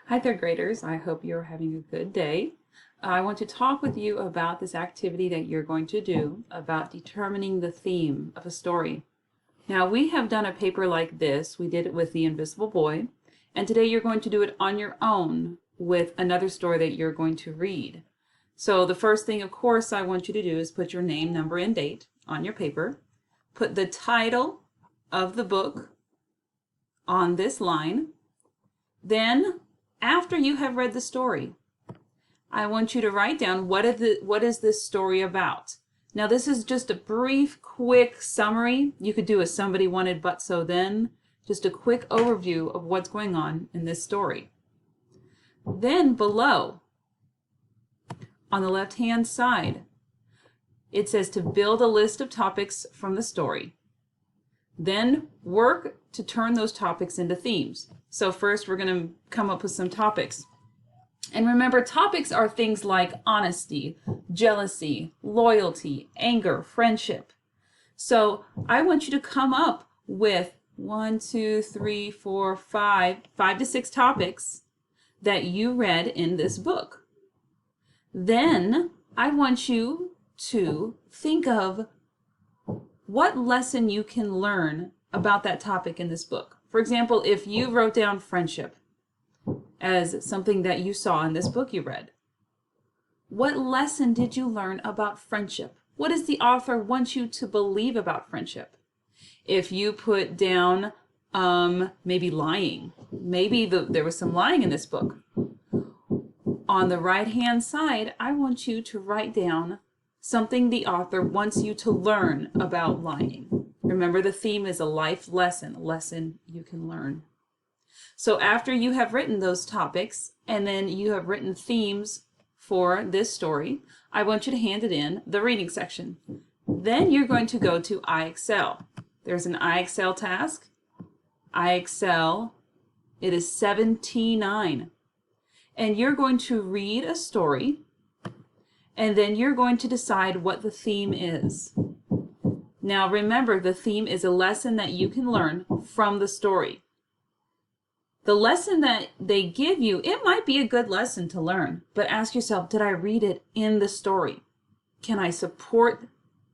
Hi, third graders. I hope you're having a good day. I want to talk with you about this activity that you're going to do about determining the theme of a story. Now, we have done a paper like this. We did it with The Invisible Boy, and today you're going to do it on your own with another story that you're going to read. So the first thing, of course, I want you to do is put your name, number, and date on your paper. Put the title of the book on this line. Then, after you have read the story, I want you to write down what is this story about. Now, this is just a brief, quick summary. You could do a somebody wanted but so then, just a quick overview of what's going on in this story. Then below, on the left-hand side, it says to build a list of topics from the story. Then work to turn those topics into themes. So first we're going to come up with some topics. And remember, topics are things like honesty, jealousy, loyalty, anger, friendship. So I want you to come up with 5 to 6 topics that you read in this book. Then I want you to think of what lesson you can learn about that topic in this book. For example, if you wrote down friendship as something that you saw in this book you read, what lesson did you learn about friendship? What does the author want you to believe about friendship? If you put down maybe lying, maybe there was some lying in this book. On the right-hand side, I want you to write down something the author wants you to learn about lying. Remember, the theme is a life lesson, a lesson you can learn. So after you have written those topics and then you have written themes for this story, I want you to hand it in the reading section. Then you're going to go to iExcel. There's an iExcel task. iExcel, it is 7T9. And you're going to read a story, and then you're going to decide what the theme is. Now remember, the theme is a lesson that you can learn from the story. The lesson that they give you, it might be a good lesson to learn, but ask yourself, did I read it in the story? Can I support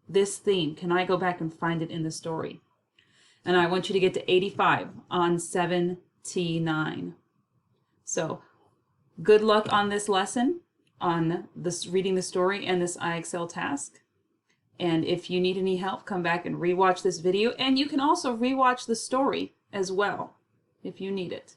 this theme? Can I go back and find it in the story? And I want you to get to 85 on 7T9. So good luck on this lesson, on this reading the story and this iExcel task. And if you need any help, come back and rewatch this video, and you can also rewatch the story as well if you need it.